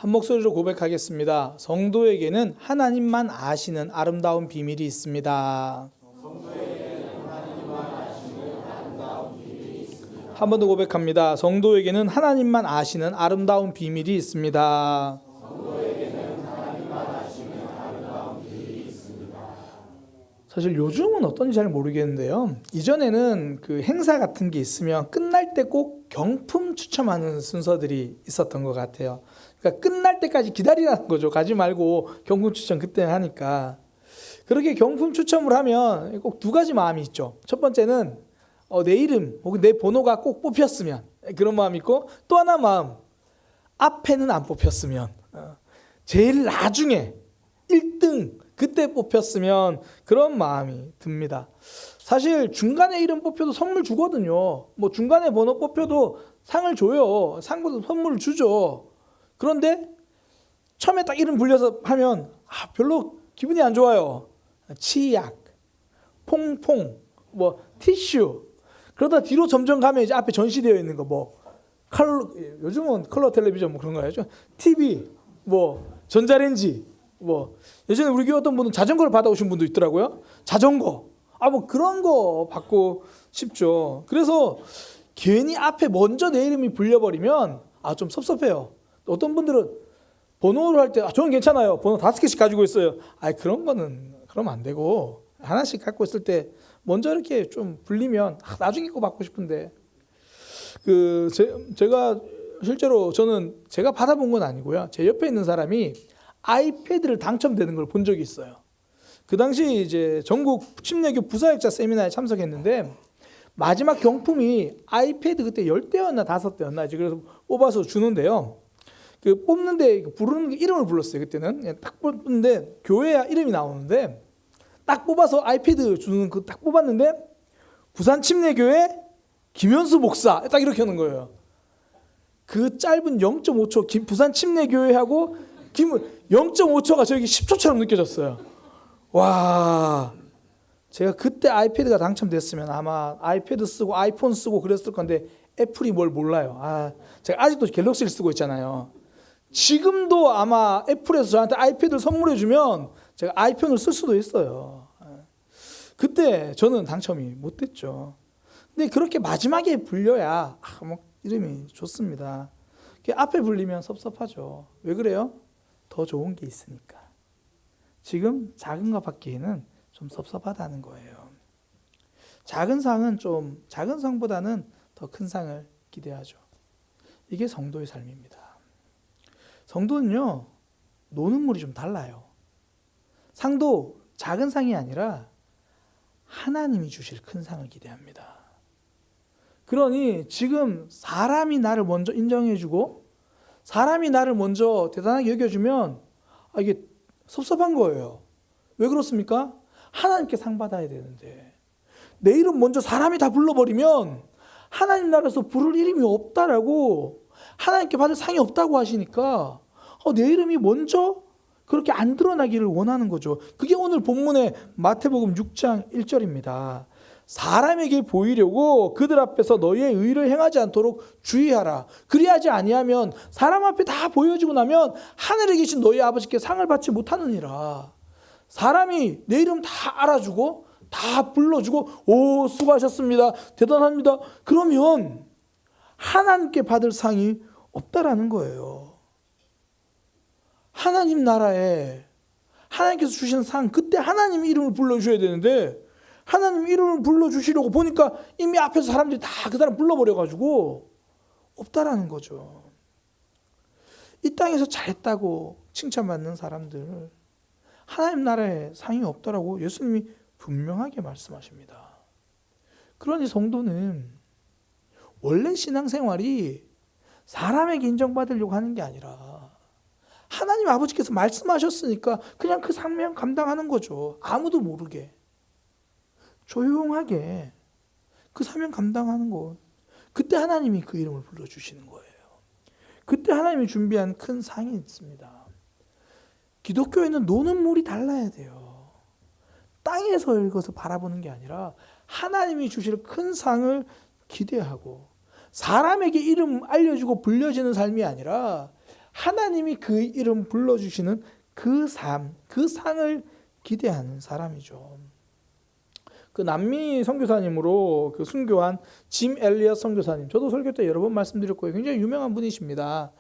한 목소리로 고백하겠습니다. 성도에게는 하나님만 아시는 아름다운 비밀이 있습니다. 한 번 더 고백합니다. 성도에게는 하나님만 아시는 아름다운 비밀이 있습니다. 사실 요즘은 어떤지 잘 모르겠는데요. 이전에는 그 행사 같은 게 있으면 끝날 때 꼭 경품 추첨하는 순서들이 있었던 것 같아요. 그러니까 끝날 때까지 기다리라는 거죠. 가지 말고 경품 추첨 그때 하니까. 그렇게 경품 추첨을 하면 꼭 두 가지 마음이 있죠. 첫 번째는 내 이름 혹은 내 번호가 꼭 뽑혔으면 그런 마음이 있고, 또 하나 마음, 앞에는 안 뽑혔으면, 제일 나중에 1등 그때 뽑혔으면 그런 마음이 듭니다. 사실 중간에 이름 뽑혀도 선물 주거든요. 뭐 중간에 번호 뽑혀도 상을 줘요. 상보다 선물을 주죠. 그런데 처음에 딱 이름 불려서 하면 별로 기분이 안 좋아요. 치약, 퐁퐁, 뭐 티슈. 그러다 뒤로 점점 가면 이제 앞에 전시되어 있는 거 뭐 요즘은 컬러 텔레비전 뭐 그런 거 하죠. TV, 뭐 전자레인지, 뭐 예전에 우리 교회 어떤 분은 자전거를 받아오신 분도 있더라고요. 자전거. 뭐 그런 거 받고 싶죠. 그래서 괜히 앞에 먼저 내 이름이 불려버리면 좀 섭섭해요. 어떤 분들은 번호를 할 때 저는 괜찮아요. 번호 5개씩 가지고 있어요. 그런 거는 그러면 안 되고 하나씩 갖고 있을 때 먼저 이렇게 좀 불리면 나중에 거 받고 싶은데, 제가 실제로 저는 제가 받아본 건 아니고요. 제 옆에 있는 사람이 아이패드를 당첨되는 걸 본 적이 있어요. 그 당시 이제 전국 침례교 부사역자 세미나에 참석했는데 마지막 경품이 아이패드 그때 10대였나 5대였나 이제 그래서 뽑아서 주는데요. 그 뽑는데 부르는 이름을 불렀어요. 그때는 딱 뽑는데 교회 이름이 나오는데 딱 뽑아서 아이패드 주는 그 딱 뽑았는데 부산 침례교회 김현수 목사 딱 이렇게 하는 거예요. 그 짧은 0.5초 부산 침례교회하고 0.5초가 저기 10초처럼 느껴졌어요. 와, 제가 그때 아이패드가 당첨됐으면 아마 아이패드 쓰고 아이폰 쓰고 그랬을 건데 애플이 뭘 몰라요. 제가 아직도 갤럭시를 쓰고 있잖아요. 지금도 아마 애플에서 저한테 아이패드를 선물해 주면 제가 아이폰을 쓸 수도 있어요. 그때 저는 당첨이 못 됐죠. 근데 그렇게 마지막에 불려야 이름이 좋습니다. 앞에 불리면 섭섭하죠. 왜 그래요? 더 좋은 게 있으니까. 지금 작은 거 받기에는 좀 섭섭하다는 거예요. 작은 상보다는 더 큰 상을 기대하죠. 이게 성도의 삶입니다. 성도는요, 노는 물이 좀 달라요. 상도 작은 상이 아니라 하나님이 주실 큰 상을 기대합니다. 그러니 지금 사람이 나를 먼저 인정해주고 사람이 나를 먼저 대단하게 여겨주면 이게 섭섭한 거예요. 왜 그렇습니까? 하나님께 상 받아야 되는데 내 이름 먼저 사람이 다 불러버리면 하나님 나라에서 부를 이름이 없다라고, 하나님께 받을 상이 없다고 하시니까 내 이름이 먼저 그렇게 안 드러나기를 원하는 거죠. 그게 오늘 본문의 마태복음 6장 1절입니다. 사람에게 보이려고 그들 앞에서 너희의 의를 행하지 않도록 주의하라. 그리하지 아니하면 사람 앞에 다 보여지고 나면 하늘에 계신 너희 아버지께 상을 받지 못하느니라. 사람이 내 이름 다 알아주고 다 불러주고 수고하셨습니다, 대단합니다, 그러면 하나님께 받을 상이 없다라는 거예요. 하나님 나라에 하나님께서 주신 상, 그때 하나님 이름을 불러주셔야 되는데 하나님 이름을 불러주시려고 보니까 이미 앞에서 사람들이 다 그 사람 불러버려가지고 없다라는 거죠. 이 땅에서 잘했다고 칭찬받는 사람들, 하나님 나라에 상이 없다라고 예수님이 분명하게 말씀하십니다. 그러니 성도는 원래 신앙생활이 사람에게 인정받으려고 하는 게 아니라 하나님 아버지께서 말씀하셨으니까 그냥 그 사명 감당하는 거죠. 아무도 모르게 조용하게 그 사명 감당하는 것. 그때 하나님이 그 이름을 불러주시는 거예요. 그때 하나님이 준비한 큰 상이 있습니다. 기독교에는 노는 물이 달라야 돼요. 땅에서 읽어서 바라보는 게 아니라 하나님이 주실 큰 상을 기대하고, 사람에게 이름 알려주고 불려지는 삶이 아니라 하나님이 그 이름 불러주시는 그 삶, 그 상을 기대하는 사람이죠. 그 남미 선교사님으로 그 순교한 짐 엘리엇 선교사님, 저도 설교 때 여러 번 말씀드렸고요. 굉장히 유명한 분이십니다.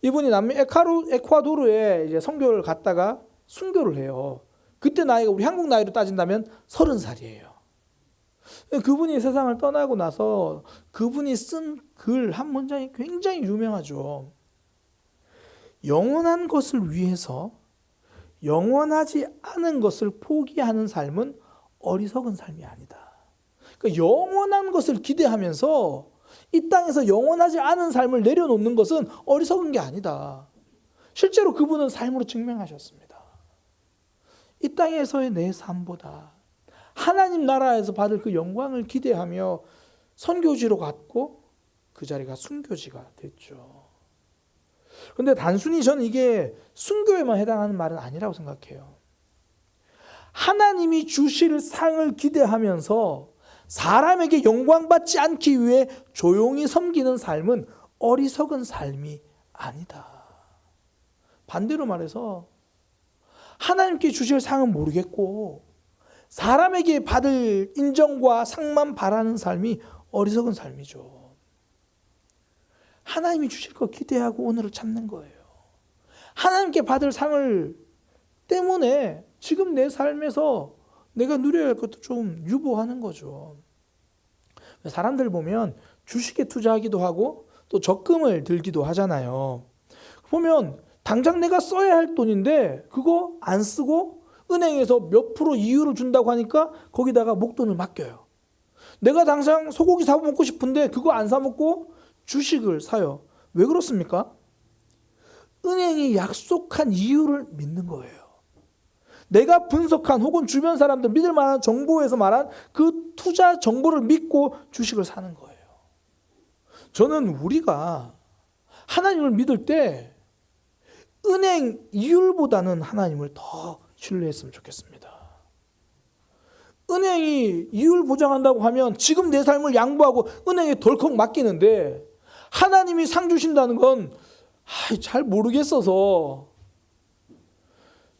이분이 남미 에콰도르에 이제 선교를 갔다가 순교를 해요. 그때 나이가 우리 한국 나이로 따진다면 30살이에요. 그분이 세상을 떠나고 나서 그분이 쓴 글 한 문장이 굉장히 유명하죠. 영원한 것을 위해서 영원하지 않은 것을 포기하는 삶은 어리석은 삶이 아니다. 그러니까 영원한 것을 기대하면서 이 땅에서 영원하지 않은 삶을 내려놓는 것은 어리석은 게 아니다. 실제로 그분은 삶으로 증명하셨습니다. 이 땅에서의 내 삶보다 하나님 나라에서 받을 그 영광을 기대하며 선교지로 갔고 그 자리가 순교지가 됐죠. 그런데 단순히 저는 이게 순교에만 해당하는 말은 아니라고 생각해요. 하나님이 주실 상을 기대하면서 사람에게 영광받지 않기 위해 조용히 섬기는 삶은 어리석은 삶이 아니다. 반대로 말해서 하나님께 주실 상은 모르겠고 사람에게 받을 인정과 상만 바라는 삶이 어리석은 삶이죠. 하나님이 주실 거 기대하고 오늘을 참는 거예요. 하나님께 받을 상을 때문에 지금 내 삶에서 내가 누려야 할 것도 좀 유보하는 거죠. 사람들 보면 주식에 투자하기도 하고 또 적금을 들기도 하잖아요. 보면 당장 내가 써야 할 돈인데 그거 안 쓰고 은행에서 몇 프로 이율을 준다고 하니까 거기다가 목돈을 맡겨요. 내가 당장 소고기 사 먹고 싶은데 그거 안 사 먹고 주식을 사요. 왜 그렇습니까? 은행이 약속한 이율을 믿는 거예요. 내가 분석한 혹은 주변 사람들 믿을 만한 정보에서 말한 그 투자 정보를 믿고 주식을 사는 거예요. 저는 우리가 하나님을 믿을 때 은행 이율보다는 하나님을 더 신뢰했으면 좋겠습니다. 은행이 이율 보장한다고 하면 지금 내 삶을 양보하고 은행에 덜컥 맡기는데 하나님이 상 주신다는 건 잘 모르겠어서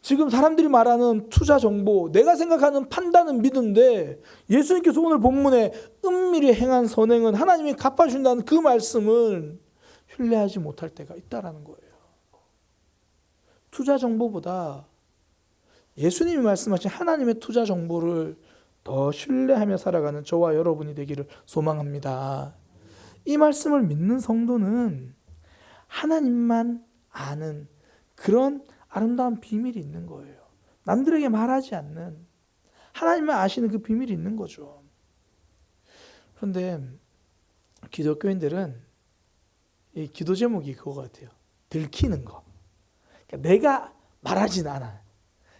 지금 사람들이 말하는 투자 정보, 내가 생각하는 판단은 믿는데 예수님께서 오늘 본문에 은밀히 행한 선행은 하나님이 갚아준다는 그 말씀을 신뢰하지 못할 때가 있다라는 거예요. 투자 정보보다 예수님이 말씀하신 하나님의 투자 정보를 더 신뢰하며 살아가는 저와 여러분이 되기를 소망합니다. 이 말씀을 믿는 성도는 하나님만 아는 그런 아름다운 비밀이 있는 거예요. 남들에게 말하지 않는 하나님만 아시는 그 비밀이 있는 거죠. 그런데 기독교인들은 이 기도 제목이 그거 같아요. 들키는 거. 그러니까 내가 말하진 않아.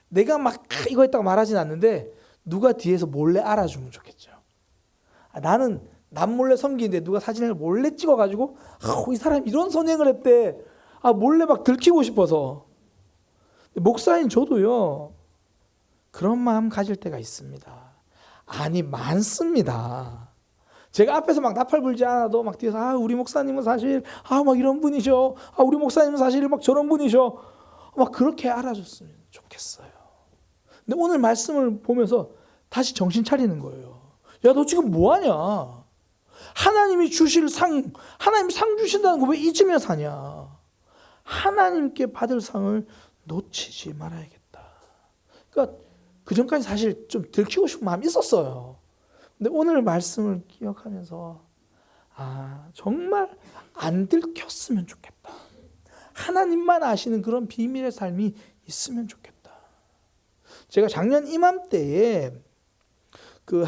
내가 막 이거 했다고 말하진 않는데 누가 뒤에서 몰래 알아주면 좋겠죠. 나는 남 몰래 섬기는데 누가 사진을 몰래 찍어가지고 이 사람이 이런 선행을 했대. 몰래 막 들키고 싶어서. 목사인 저도요. 그런 마음 가질 때가 있습니다. 아니 많습니다. 제가 앞에서 막 나팔 불지 않아도 막 뒤에서 우리 목사님은 사실 막 이런 분이셔. 우리 목사님은 사실 막 저런 분이셔. 막 그렇게 알아줬으면 좋겠어요. 근데 오늘 말씀을 보면서 다시 정신 차리는 거예요. 야, 너 지금 뭐 하냐? 하나님이 주실 상, 하나님이 상 주신다는 거 왜 잊으며 사냐? 하나님께 받을 상을 놓치지 말아야겠다. 그러니까 그 전까지 사실 좀 들키고 싶은 마음이 있었어요. 근데 오늘 말씀을 기억하면서 정말 안 들켰으면 좋겠다. 하나님만 아시는 그런 비밀의 삶이 있으면 좋겠다. 제가 작년 이맘때에 그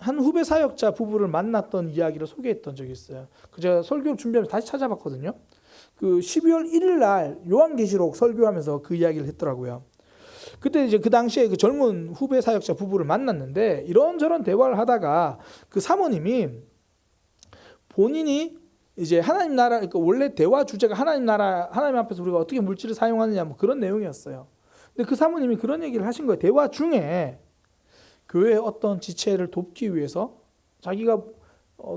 한 후배 사역자 부부를 만났던 이야기를 소개했던 적이 있어요. 제가 설교를 준비하면서 다시 찾아봤거든요. 그 12월 1일 날 요한계시록 설교하면서 그 이야기를 했더라고요. 그때 이제 그 당시에 그 젊은 후배 사역자 부부를 만났는데 이런저런 대화를 하다가 그 사모님이 본인이 이제 하나님 나라, 그러니까 원래 대화 주제가 하나님 나라, 하나님 앞에서 우리가 어떻게 물질을 사용하느냐 뭐 그런 내용이었어요. 근데 그 사모님이 그런 얘기를 하신 거예요. 대화 중에 교회의 어떤 지체를 돕기 위해서 자기가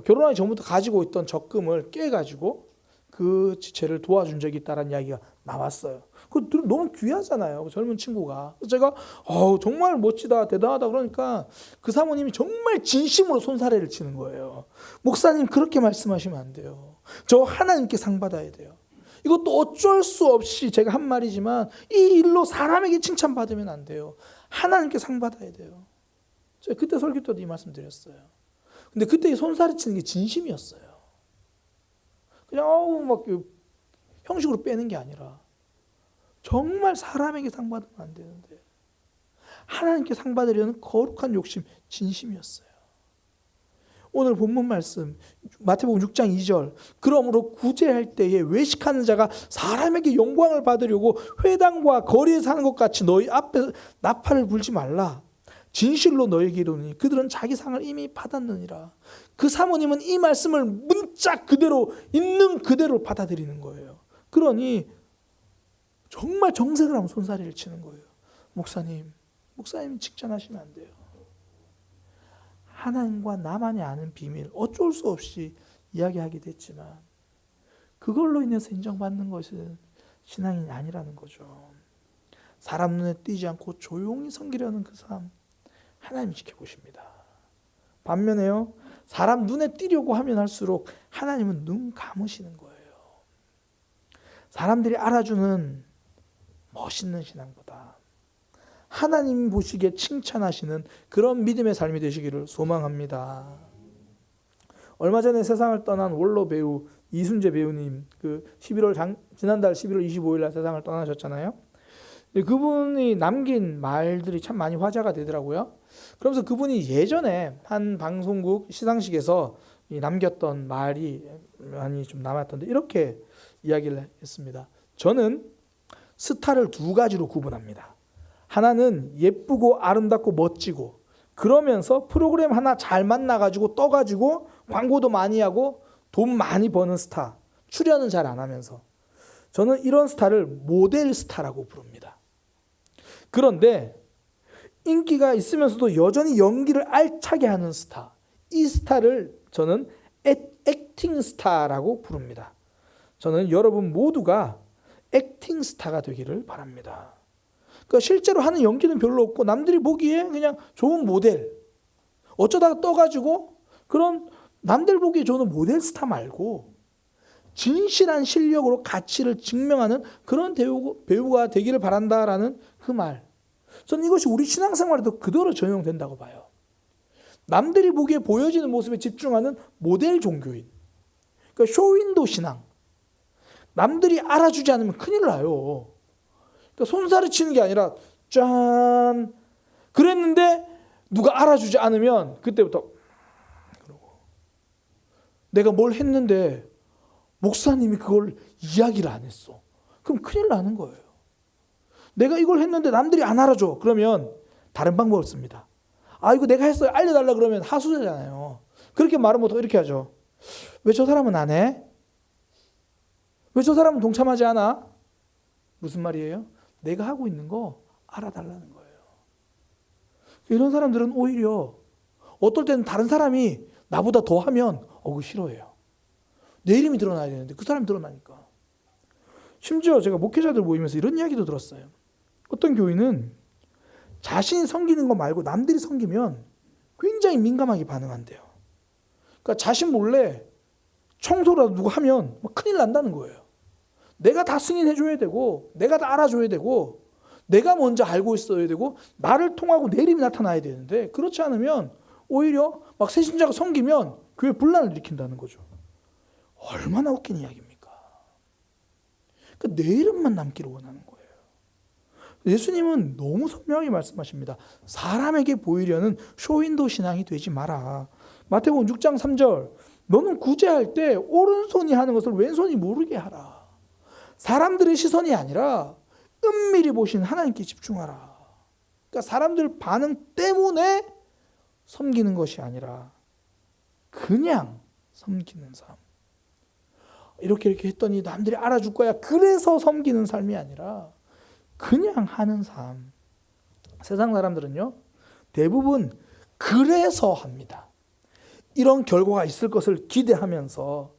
결혼하기 전부터 가지고 있던 적금을 깨가지고 그 지체를 도와준 적이 있다는 이야기가 나왔어요. 그 너무 귀하잖아요. 그 젊은 친구가. 그래서 제가 정말 멋지다, 대단하다 그러니까 그 사모님이 정말 진심으로 손사래를 치는 거예요. 목사님 그렇게 말씀하시면 안 돼요. 저 하나님께 상 받아야 돼요. 이것도 어쩔 수 없이 제가 한 말이지만 이 일로 사람에게 칭찬받으면 안 돼요. 하나님께 상 받아야 돼요. 제가 그때 설교 때도 이 말씀 드렸어요. 근데 그때 이 손사래 치는 게 진심이었어요. 그냥 막 형식으로 빼는 게 아니라 정말 사람에게 상 받으면 안 되는데 하나님께 상 받으려는 거룩한 욕심, 진심이었어요. 오늘 본문 말씀 마태복음 6장 2절 그러므로 구제할 때에 외식하는 자가 사람에게 영광을 받으려고 회당과 거리에 사는 것 같이 너희 앞에 나팔을 불지 말라. 진실로 너에게 이르노니 그들은 자기 상을 이미 받았느니라. 그 사모님은 이 말씀을 문자 그대로 있는 그대로 받아들이는 거예요. 그러니 정말 정색을 하면 손사래를 치는 거예요. 목사님 칭찬하시면 안 돼요. 하나님과 나만이 아는 비밀 어쩔 수 없이 이야기하게 됐지만 그걸로 인해서 인정받는 것은 신앙이 아니라는 거죠. 사람 눈에 띄지 않고 조용히 섬기려는 그 삶 하나님이 지켜보십니다. 반면에요, 사람 눈에 띄려고 하면 할수록 하나님은 눈 감으시는 거예요. 사람들이 알아주는 멋있는 신앙보다 하나님 보시기에 칭찬하시는 그런 믿음의 삶이 되시기를 소망합니다. 얼마 전에 세상을 떠난 원로 배우 이순재 배우님, 지난달 11월 25일 날 세상을 떠나셨잖아요. 그분이 남긴 말들이 참 많이 화제가 되더라고요. 그러면서 그분이 예전에 한 방송국 시상식에서 남겼던 말이 많이 좀 남았던데 이렇게 이야기를 했습니다. 저는 스타를 두 가지로 구분합니다. 하나는 예쁘고 아름답고 멋지고 그러면서 프로그램 하나 잘 만나가지고 떠가지고 광고도 많이 하고 돈 많이 버는 스타, 출연은 잘 안 하면서 저는 이런 스타를 모델 스타라고 부릅니다. 그런데 인기가 있으면서도 여전히 연기를 알차게 하는 스타, 이 스타를 저는 액팅 스타라고 부릅니다. 저는 여러분 모두가 액팅 스타가 되기를 바랍니다. 그러니까 실제로 하는 연기는 별로 없고 남들이 보기에 그냥 좋은 모델, 어쩌다가 떠가지고 그런 남들 보기에 좋은 모델 스타 말고 진실한 실력으로 가치를 증명하는 그런 배우가 되기를 바란다라는 그 말. 저는 이것이 우리 신앙생활에도 그대로 적용된다고 봐요. 남들이 보기에 보여지는 모습에 집중하는 모델 종교인. 그러니까 쇼윈도 신앙. 남들이 알아주지 않으면 큰일 나요. 그러니까 손살을 치는 게 아니라 짠 그랬는데 누가 알아주지 않으면 그때부터 그러고 내가 뭘 했는데 목사님이 그걸 이야기를 안 했어. 그럼 큰일 나는 거예요. 내가 이걸 했는데 남들이 안 알아줘. 그러면 다른 방법을 씁니다. 이거 내가 했어요. 알려달라 그러면 하수잖아요. 그렇게 말은 못하고 이렇게 하죠. 왜 저 사람은 안 해? 왜 저 사람은 동참하지 않아? 무슨 말이에요? 내가 하고 있는 거 알아달라는 거예요. 이런 사람들은 오히려 어떨 때는 다른 사람이 나보다 더 하면 그거 싫어해요. 내 이름이 드러나야 되는데 그 사람이 드러나니까. 심지어 제가 목회자들 모이면서 이런 이야기도 들었어요. 어떤 교인은 자신이 섬기는 거 말고 남들이 섬기면 굉장히 민감하게 반응한대요. 그러니까 자신 몰래 청소라도 누가 하면 큰일 난다는 거예요. 내가 다 승인해줘야 되고 내가 다 알아줘야 되고 내가 먼저 알고 있어야 되고 나를 통하고 내 이름이 나타나야 되는데 그렇지 않으면 오히려 막 새신자가 섬기면 교회 분란을 일으킨다는 거죠. 얼마나 웃긴 이야기입니까? 그러니까 내 이름만 남기를 원하는 거예요. 예수님은 너무 선명하게 말씀하십니다. 사람에게 보이려는 쇼윈도 신앙이 되지 마라. 마태복음 6장 3절 너는 구제할 때 오른손이 하는 것을 왼손이 모르게 하라. 사람들의 시선이 아니라 은밀히 보신 하나님께 집중하라. 그러니까 사람들 반응 때문에 섬기는 것이 아니라 그냥 섬기는 삶. 이렇게 했더니 남들이 알아줄 거야. 그래서 섬기는 삶이 아니라 그냥 하는 삶. 세상 사람들은요, 대부분 그래서 합니다. 이런 결과가 있을 것을 기대하면서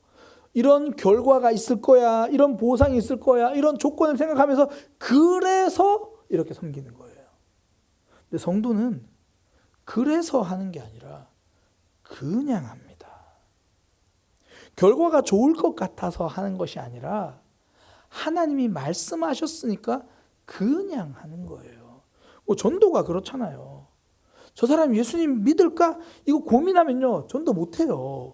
이런 결과가 있을 거야, 이런 보상이 있을 거야, 이런 조건을 생각하면서 그래서 이렇게 섬기는 거예요. 근데 성도는 그래서 하는 게 아니라 그냥 합니다. 결과가 좋을 것 같아서 하는 것이 아니라 하나님이 말씀하셨으니까 그냥 하는 거예요. 전도가 그렇잖아요. 저 사람 예수님 믿을까? 이거 고민하면요, 전도 못해요.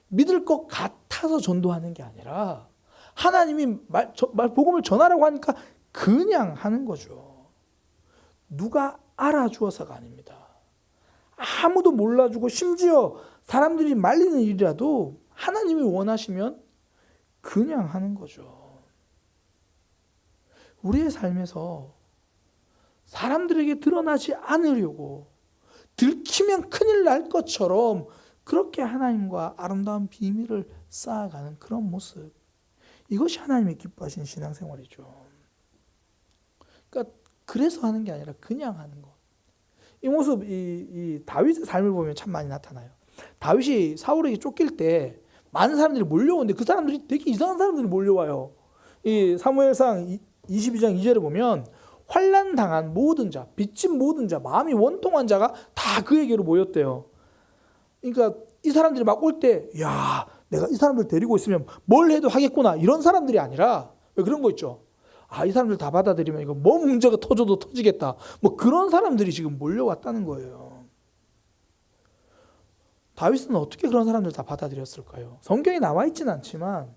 믿을 것 같아서 전도하는 게 아니라 하나님이 복음을 전하라고 하니까 그냥 하는 거죠. 누가 알아주어서가 아닙니다. 아무도 몰라주고 심지어 사람들이 말리는 일이라도 하나님이 원하시면 그냥 하는 거죠. 우리의 삶에서 사람들에게 드러나지 않으려고 들키면 큰일 날 것처럼 그렇게 하나님과 아름다운 비밀을 쌓아가는 그런 모습, 이것이 하나님이 기뻐하시는 신앙생활이죠. 그러니까 그래서 하는 게 아니라 그냥 하는 것. 이 모습, 이 다윗의 삶을 보면 참 많이 나타나요. 다윗이 사울에게 쫓길 때 많은 사람들이 몰려오는데 그 사람들이 되게 이상한 사람들이 몰려와요. 이 사무엘상 22장 2절에 보면 환난 당한 모든 자, 빚진 모든 자, 마음이 원통한 자가 다 그에게로 모였대요. 그러니까 이 사람들이 막 올 때, 야, 내가 이 사람들 데리고 있으면 뭘 해도 하겠구나, 이런 사람들이 아니라, 왜 그런 거 있죠? 아, 이 사람들 다 받아들이면 이거 뭐 문제가 터져도 터지겠다, 뭐 그런 사람들이 지금 몰려왔다는 거예요. 다윗은 어떻게 그런 사람들 다 받아들였을까요? 성경에 나와 있지는 않지만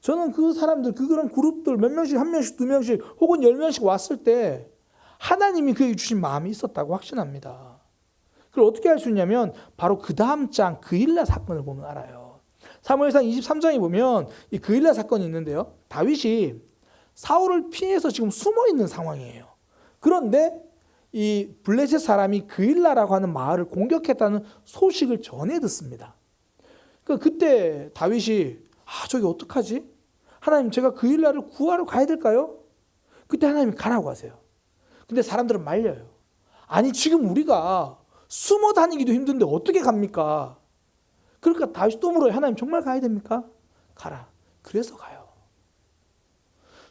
저는 그 사람들, 그런 그룹들 몇 명씩, 한 명씩, 두 명씩 혹은 10명씩 왔을 때 하나님이 그에게 주신 마음이 있었다고 확신합니다. 그걸 어떻게 알 수 있냐면 바로 그 다음 장 그일라 사건을 보면 알아요. 사무엘상 23장에 보면 이 그일라 사건이 있는데요, 다윗이 사울을 피해서 지금 숨어 있는 상황이에요. 그런데 이 블레셋 사람이 그일라라고 하는 마을을 공격했다는 소식을 전해 듣습니다. 그때 다윗이 저기 어떡하지? 하나님, 제가 그일라를 구하러 가야 될까요? 그때 하나님이 가라고 하세요. 근데 사람들은 말려요. 아니, 지금 우리가 숨어 다니기도 힘든데 어떻게 갑니까? 그러니까 다윗이 또 물어요. 하나님, 정말 가야 됩니까? 가라. 그래서 가요.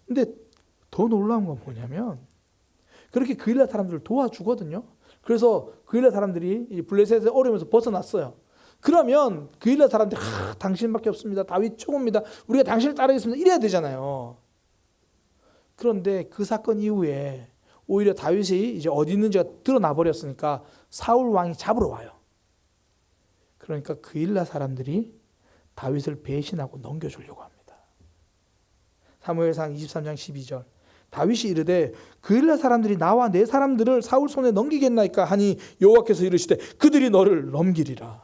근데 더 놀라운 건 뭐냐면 그렇게 그일라 사람들을 도와주거든요. 그래서 그일라 사람들이 이 블레셋의 어려움에서 벗어났어요. 그러면 그일라 사람들이 당신밖에 없습니다, 다윗 최고입니다, 우리가 당신을 따르겠습니다, 이래야 되잖아요. 그런데 그 사건 이후에 오히려 다윗이 이제 어디 있는지가 드러나 버렸으니까 사울 왕이 잡으러 와요. 그러니까 그일라 사람들이 다윗을 배신하고 넘겨주려고 합니다. 사무엘상 23장 12절, 다윗이 이르되 그일라 사람들이 나와 내 사람들을 사울 손에 넘기겠나이까 하니 여호와께서 이르시되 그들이 너를 넘기리라.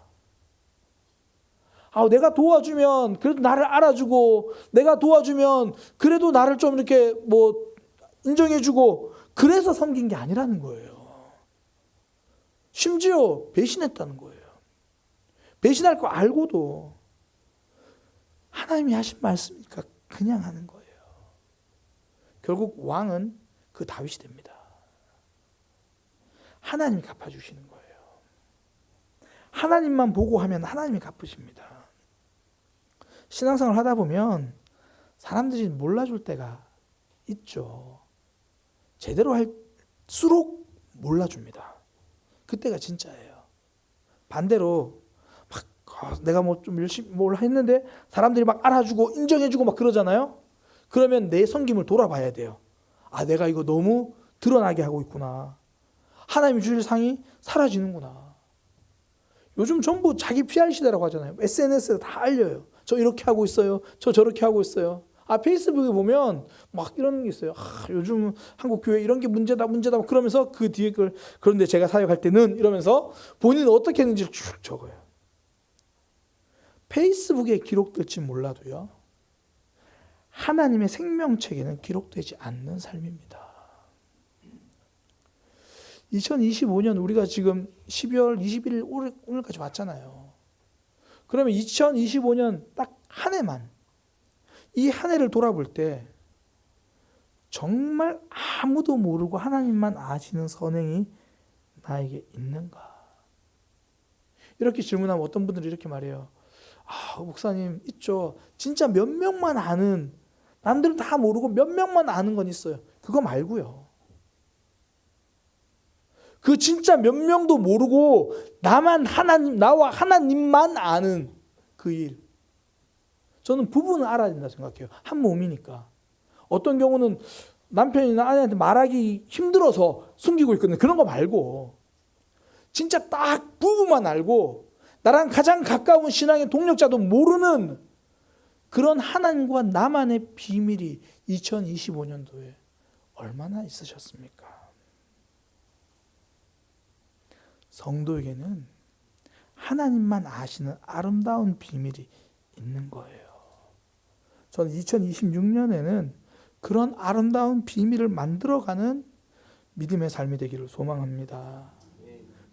내가 도와주면 그래도 나를 알아주고, 내가 도와주면 그래도 나를 좀 이렇게 뭐 인정해주고, 그래서 섬긴 게 아니라는 거예요. 심지어 배신했다는 거예요. 배신할 거 알고도 하나님이 하신 말씀이니까 그냥 하는 거예요. 결국 왕은 그 다윗이 됩니다. 하나님이 갚아주시는 거예요. 하나님만 보고 하면 하나님이 갚으십니다. 신앙생활 하다 보면 사람들이 몰라줄 때가 있죠. 제대로 할수록 몰라줍니다. 그때가 진짜예요. 반대로 막 내가 뭐 좀 열심히 뭘 했는데 사람들이 막 알아주고 인정해주고 막 그러잖아요. 그러면 내 섬김을 돌아봐야 돼요. 내가 이거 너무 드러나게 하고 있구나. 하나님이 주실 상이 사라지는구나. 요즘 전부 자기 PR 시대라고 하잖아요. SNS에 다 알려요. 저 이렇게 하고 있어요, 저 저렇게 하고 있어요. 페이스북에 보면 막 이런 게 있어요. 요즘 한국 교회 이런 게 문제다 그러면서 그 뒤에 그런데 제가 사역할 때는 이러면서 본인은 어떻게 했는지를 쭉 적어요. 페이스북에 기록될지 몰라도요, 하나님의 생명책에는 기록되지 않는 삶입니다. 2025년 우리가 지금 12월 21일 오늘까지 왔잖아요. 그러면 2025년 딱 한 해만, 이 한 해를 돌아볼 때 정말 아무도 모르고 하나님만 아시는 선행이 나에게 있는가? 이렇게 질문하면 어떤 분들이 이렇게 말해요. 목사님 있죠. 진짜 몇 명만 아는, 남들은 다 모르고 몇 명만 아는 건 있어요. 그거 말고요. 그 진짜 몇 명도 모르고 나와 하나님만 아는 그 일. 저는 부부는 알아야 된다 생각해요. 한 몸이니까. 어떤 경우는 남편이나 아내한테 말하기 힘들어서 숨기고 있거든요. 그런 거 말고 진짜 딱 부부만 알고 나랑 가장 가까운 신앙의 동력자도 모르는 그런 하나님과 나만의 비밀이 2025년도에 얼마나 있으셨습니까? 성도에게는 하나님만 아시는 아름다운 비밀이 있는 거예요. 저는 2026년에는 그런 아름다운 비밀을 만들어가는 믿음의 삶이 되기를 소망합니다.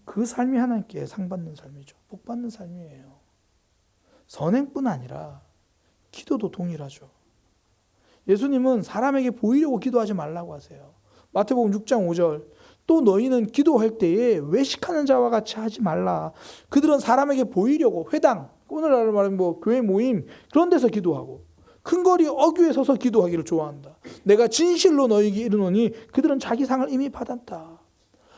그 삶이 하나님께 상받는 삶이죠. 복받는 삶이에요. 선행뿐 아니라 기도도 동일하죠. 예수님은 사람에게 보이려고 기도하지 말라고 하세요. 마태복음 6장 5절 또 너희는 기도할 때에 외식하는 자와 같이 하지 말라. 그들은 사람에게 보이려고 회당, 오늘날 말하면 교회 모임 그런 데서 기도하고 큰 거리 어귀에 서서 기도하기를 좋아한다. 내가 진실로 너희에게 이르노니 그들은 자기 상을 이미 받았다.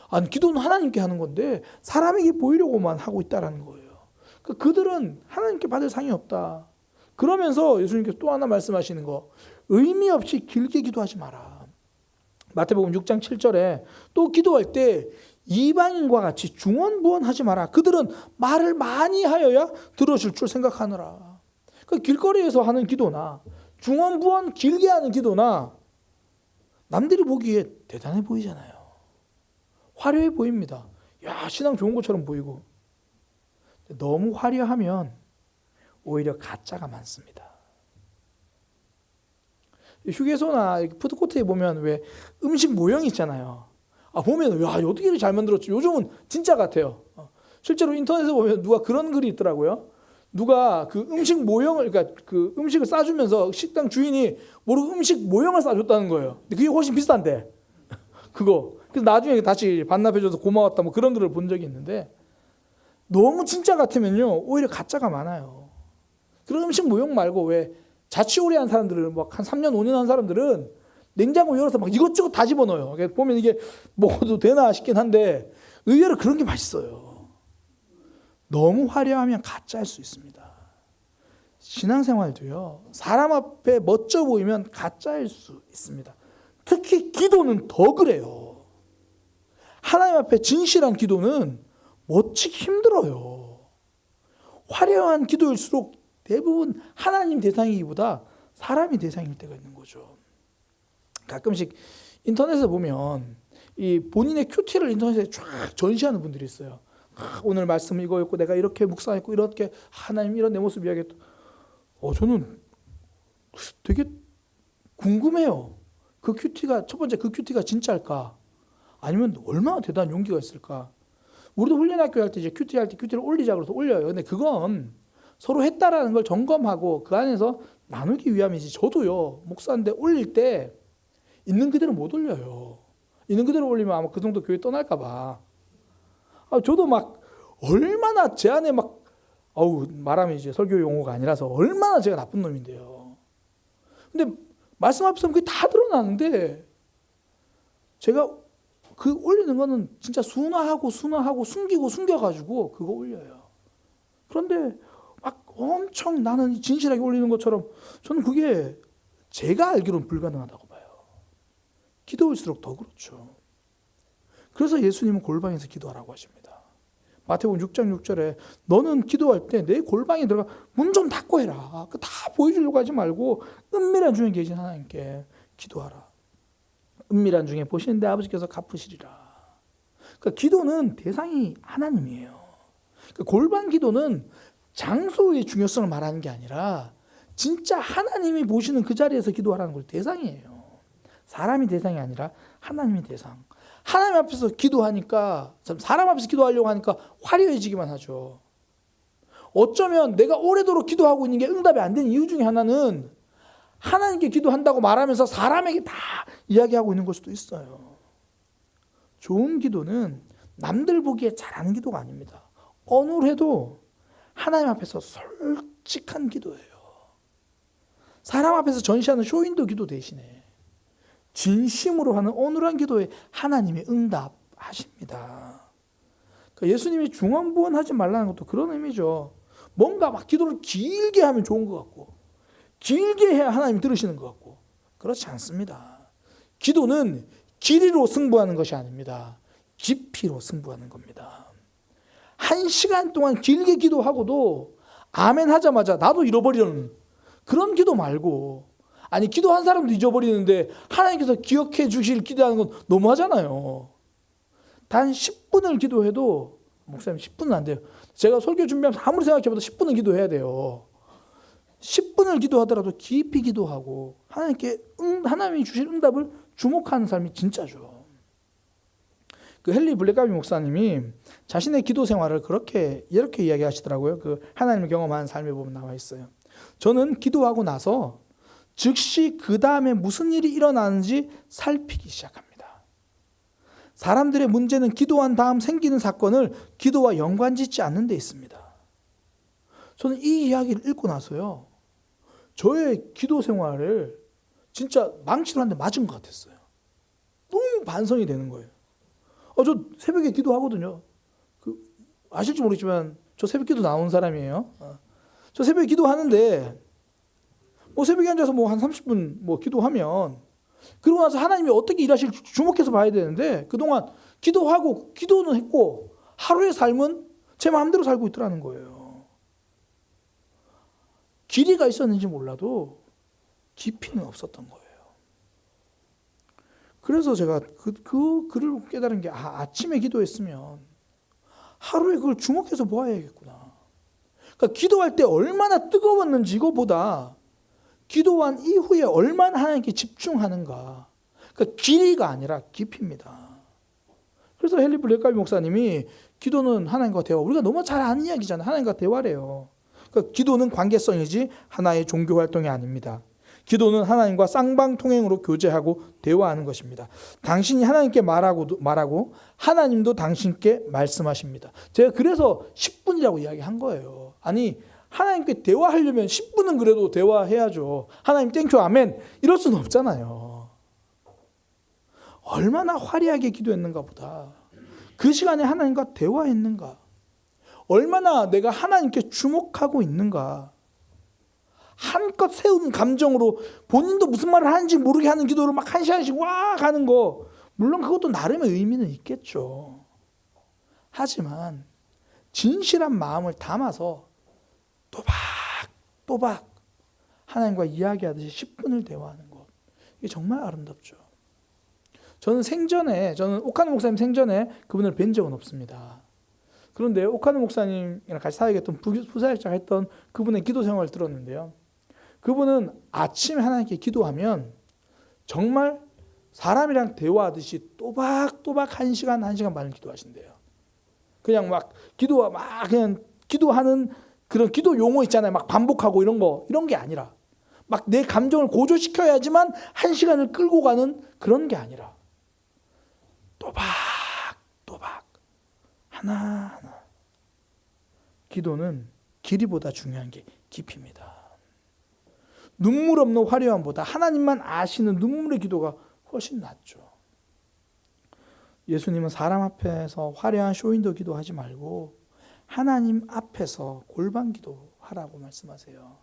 아니 기도는 하나님께 하는 건데 사람에게 보이려고만 하고 있다라는 거예요. 그들은 하나님께 받을 상이 없다. 그러면서 예수님께서 또 하나 말씀하시는 거 의미 없이 길게 기도하지 마라. 마태복음 6장 7절에 또 기도할 때 이방인과 같이 중언부언하지 마라. 그들은 말을 많이 하여야 들어줄 줄 생각하느라. 길거리에서 하는 기도나 중언부언 길게 하는 기도나 남들이 보기에 대단해 보이잖아요. 화려해 보입니다. 야, 신앙 좋은 것처럼 보이고. 너무 화려하면 오히려 가짜가 많습니다. 휴게소나 푸드코트에 보면 왜 음식 모형이 있잖아요. 보면 야, 어떻게 이렇게 잘 만들었지? 요즘은 진짜 같아요. 실제로 인터넷에 보면 누가 그런 글이 있더라고요. 누가 그 음식 모형을, 그러니까 그 음식을 싸주면서 식당 주인이 모르고 음식 모형을 싸줬다는 거예요. 근데 그게 훨씬 비싼데. 그거. 그래서 나중에 다시 반납해줘서 고마웠다 뭐 그런 글을 본 적이 있는데 너무 진짜 같으면요 오히려 가짜가 많아요. 그런 음식 모형 말고 왜 자취오래 한 사람들은 막 한 3년 5년 한 사람들은 냉장고 열어서 막 이것저것 다 집어넣어요. 보면 이게 먹어도 되나 싶긴 한데 의외로 그런 게 맛있어요. 너무 화려하면 가짜일 수 있습니다. 신앙생활도요 사람 앞에 멋져 보이면 가짜일 수 있습니다. 특히 기도는 더 그래요. 하나님 앞에 진실한 기도는 멋지기 힘들어요. 화려한 기도일수록 대부분 하나님 대상이기보다 사람이 대상일 때가 있는 거죠. 가끔씩 인터넷에 보면 이 본인의 큐티를 인터넷에 쫙 전시하는 분들이 있어요. 오늘 말씀 이거였고 내가 이렇게 묵상했고 이렇게 하나님 이런 내 모습 이야기했다. 저는 되게 궁금해요. 그 큐티가 첫 번째 그 큐티가 진짜일까? 아니면 얼마나 대단한 용기가 있을까? 우리도 훈련학교 할 때 이제 큐티 할 때 큐티를 올리자 그래서 올려요. 근데 그건 서로 했다라는 걸 점검하고 그 안에서 나누기 위함이지. 저도요 목사인데 올릴 때 있는 그대로 못 올려요. 있는 그대로 올리면 아마 그 정도 교회 떠날까 봐. 저도 막 얼마나 제 안에 막 말하면 이제 설교 용어가 아니라서 얼마나 제가 나쁜 놈인데요. 근데 말씀 앞에서 그게 다 드러나는데 제가 그 올리는 거는 진짜 순화하고 숨기고 숨겨가지고 그거 올려요. 그런데 막 엄청 나는 진실하게 올리는 것처럼 저는 그게 제가 알기로는 불가능하다고 봐요. 기도일수록 더 그렇죠. 그래서 예수님은 골방에서 기도하라고 하십니다. 마태복음 6장 6절에 너는 기도할 때 내 골방에 들어가 문 좀 닫고 해라. 다 보여주려고 하지 말고 은밀한 중에 계신 하나님께 기도하라. 은밀한 중에 보시는 내 아버지께서 갚으시리라. 그러니까 기도는 대상이 하나님이에요. 그러니까 골방 기도는 장소의 중요성을 말하는 게 아니라 진짜 하나님이 보시는 그 자리에서 기도하라는 걸 대상이에요. 사람이 대상이 아니라 하나님이 대상. 하나님 앞에서 기도하니까 사람 앞에서 기도하려고 하니까 화려해지기만 하죠. 어쩌면 내가 오래도록 기도하고 있는 게 응답이 안 되는 이유 중에 하나는 하나님께 기도한다고 말하면서 사람에게 다 이야기하고 있는 걸 수도 있어요. 좋은 기도는 남들 보기에 잘하는 기도가 아닙니다. 어느 해도 하나님 앞에서 묵직한 기도예요. 사람 앞에서 전시하는 쇼윈도 기도 대신에 진심으로 하는 온유한 기도에 하나님이 응답하십니다. 그러니까 예수님이 중언부언하지 말라는 것도 그런 의미죠. 뭔가 막 기도를 길게 하면 좋은 것 같고 길게 해야 하나님이 들으시는 것 같고 그렇지 않습니다. 기도는 길이로 승부하는 것이 아닙니다. 깊이로 승부하는 겁니다. 1시간 동안 길게 기도하고도 아멘 하자마자 나도 잃어버리는 그런 기도 말고, 아니 기도한 사람도 잊어버리는데 하나님께서 기억해 주실 기도하는 건 너무하잖아요. 단 10분을 기도해도, 목사님 10분은 안 돼요. 제가 설교 준비하면서 아무리 생각해봐도 10분은 기도해야 돼요. 10분을 기도하더라도 깊이 기도하고 하나님이 주실 응답을 주목하는 삶이 진짜죠. 그 헨리 블랙가비 목사님이 자신의 기도 생활을 이렇게 이야기하시더라고요. 그 하나님을 경험한 삶에 보면 나와 있어요. 저는 기도하고 나서 즉시 그 다음에 무슨 일이 일어나는지 살피기 시작합니다. 사람들의 문제는 기도한 다음 생기는 사건을 기도와 연관짓지 않는 데 있습니다. 저는 이 이야기를 읽고 나서요, 저의 기도 생활을 진짜 망치로 한 대 맞은 것 같았어요. 너무 반성이 되는 거예요. 저 새벽에 기도하거든요. 아실지 모르겠지만 저 새벽 기도 나온 사람이에요. 저 새벽에 기도하는데 새벽에 앉아서 한 30분 기도하면, 그러고 나서 하나님이 어떻게 일하실지 주목해서 봐야 되는데 그동안 기도하고 기도는 했고 하루의 삶은 제 마음대로 살고 있더라는 거예요. 길이가 있었는지 몰라도 깊이는 없었던 거예요. 그래서 제가 그 글을 깨달은 게, 아침에 기도했으면 하루에 그걸 주목해서 보아야겠구나. 그러니까 기도할 때 얼마나 뜨거웠는지 이거보다 기도한 이후에 얼마나 하나님께 집중하는가. 그러니까 길이가 아니라 깊이입니다. 그래서 헨리 블랙가비 목사님이 기도는 하나님과 대화, 우리가 너무 잘 아는 이야기잖아요. 하나님과 대화래요. 그러니까 기도는 관계성이지 하나의 종교 활동이 아닙니다. 기도는 하나님과 쌍방통행으로 교제하고 대화하는 것입니다. 당신이 하나님께 말하고 하나님도 당신께 말씀하십니다. 제가 그래서 10분이라고 이야기한 거예요. 아니 하나님께 대화하려면 10분은 그래도 대화해야죠. 하나님 땡큐 아멘 이럴 수는 없잖아요. 얼마나 화려하게 기도했는가 보다. 그 시간에 하나님과 대화했는가. 얼마나 내가 하나님께 주목하고 있는가. 한껏 세운 감정으로 본인도 무슨 말을 하는지 모르게 하는 기도를 막 1시간씩 와 가는 거, 물론 그것도 나름의 의미는 있겠죠. 하지만 진실한 마음을 담아서 또박 하나님과 이야기하듯이 10분을 대화하는 것, 이게 정말 아름답죠. 저는 오카노 목사님 생전에 그분을 뵌 적은 없습니다. 그런데 오카노 목사님이랑 같이 사역했던 부사역자가 했던 그분의 기도 생활을 들었는데요, 그분은 아침에 하나님께 기도하면 정말 사람이랑 대화하듯이 또박또박 1시간, 1시간 반을 기도하신대요. 그냥 그냥 기도하는 그런 기도 용어 있잖아요. 막 반복하고 이런 게 아니라, 막 내 감정을 고조시켜야지만 1시간을 끌고 가는 그런 게 아니라, 또박 하나하나. 기도는 길이보다 중요한 게 깊이입니다. 눈물 없는 화려함보다 하나님만 아시는 눈물의 기도가 훨씬 낫죠. 예수님은 사람 앞에서 화려한 쇼윈도 기도하지 말고 하나님 앞에서 골방 기도하라고 말씀하세요.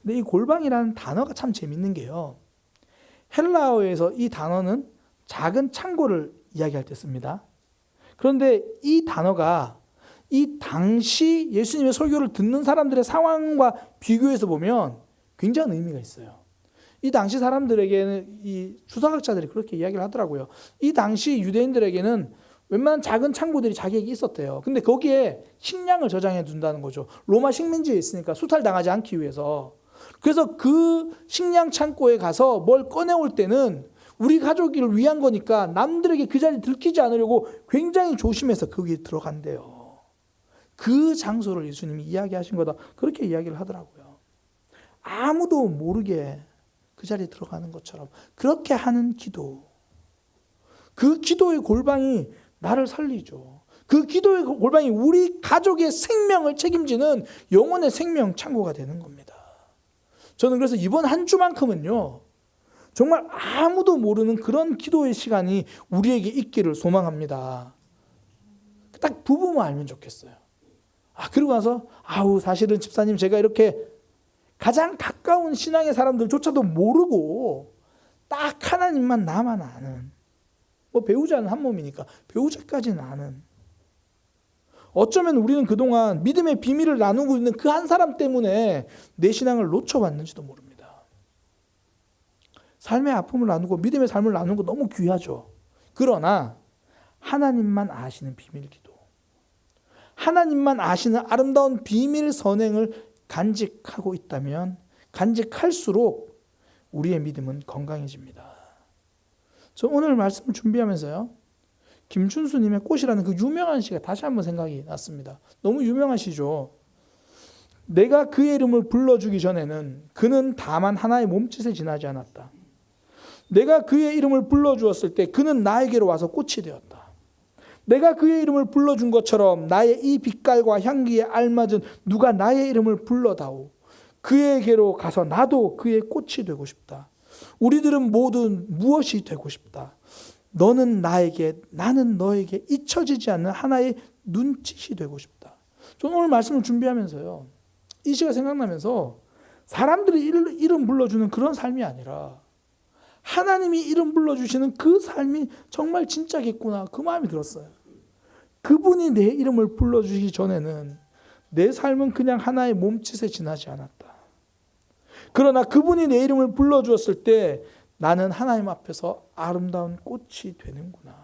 근데 이 골방이라는 단어가 참 재밌는 게요, 헬라어에서 이 단어는 작은 창고를 이야기할 때 씁니다. 그런데 이 단어가 이 당시 예수님의 설교를 듣는 사람들의 상황과 비교해서 보면 굉장한 의미가 있어요. 이 당시 사람들에게는, 이 주석학자들이 그렇게 이야기를 하더라고요. 이 당시 유대인들에게는 웬만한 작은 창고들이 자기에게 있었대요. 근데 거기에 식량을 저장해 둔다는 거죠. 로마 식민지에 있으니까 수탈당하지 않기 위해서. 그래서 그 식량 창고에 가서 뭘 꺼내올 때는 우리 가족을 위한 거니까 남들에게 그 자리에 들키지 않으려고 굉장히 조심해서 거기에 들어간대요. 그 장소를 예수님이 이야기하신 거다, 그렇게 이야기를 하더라고요. 아무도 모르게 그 자리에 들어가는 것처럼 그렇게 하는 기도, 그 기도의 골방이 나를 살리죠. 그 기도의 골방이 우리 가족의 생명을 책임지는 영혼의 생명 창고가 되는 겁니다. 저는 그래서 이번 한 주만큼은요, 정말 아무도 모르는 그런 기도의 시간이 우리에게 있기를 소망합니다. 딱 부부만 알면 좋겠어요. 그리고 나서 사실은 집사님 제가 이렇게 가장 가까운 신앙의 사람들조차도 모르고 딱 하나님만 나만 아는, 배우자는 한 몸이니까 배우자까지는 아는, 어쩌면 우리는 그동안 믿음의 비밀을 나누고 있는 그 한 사람 때문에 내 신앙을 놓쳐왔는지도 모릅니다. 삶의 아픔을 나누고 믿음의 삶을 나누는 거 너무 귀하죠. 그러나 하나님만 아시는 비밀 기도, 하나님만 아시는 아름다운 비밀 선행을 간직하고 있다면 간직할수록 우리의 믿음은 건강해집니다. 저 오늘 말씀을 준비하면서요, 김춘수님의 꽃이라는 그 유명한 시가 다시 한번 생각이 났습니다. 너무 유명한 시죠. 내가 그의 이름을 불러주기 전에는 그는 다만 하나의 몸짓에 지나지 않았다. 내가 그의 이름을 불러주었을 때 그는 나에게로 와서 꽃이 되었다. 내가 그의 이름을 불러준 것처럼 나의 이 빛깔과 향기에 알맞은 누가 나의 이름을 불러다오. 그에게로 가서 나도 그의 꽃이 되고 싶다. 우리들은 모두 무엇이 되고 싶다. 너는 나에게, 나는 너에게 잊혀지지 않는 하나의 눈짓이 되고 싶다. 저는 오늘 말씀을 준비하면서요, 이 시가 생각나면서 사람들이 이름 불러주는 그런 삶이 아니라 하나님이 이름 불러주시는 그 삶이 정말 진짜겠구나, 그 마음이 들었어요. 그분이 내 이름을 불러주시기 전에는 내 삶은 그냥 하나의 몸짓에 지나지 않았다. 그러나 그분이 내 이름을 불러주었을 때 나는 하나님 앞에서 아름다운 꽃이 되는구나.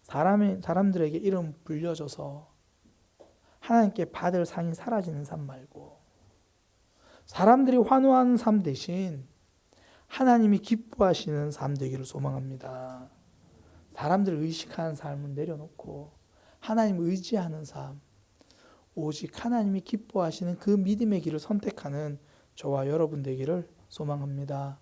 사람들에게 이름 불려줘서 하나님께 받을 상이 사라지는 삶 말고, 사람들이 환호하는 삶 대신 하나님이 기뻐하시는 삶 되기를 소망합니다. 사람들을 의식하는 삶을 내려놓고 하나님을 의지하는 삶, 오직 하나님이 기뻐하시는 그 믿음의 길을 선택하는 저와 여러분 되기를 소망합니다.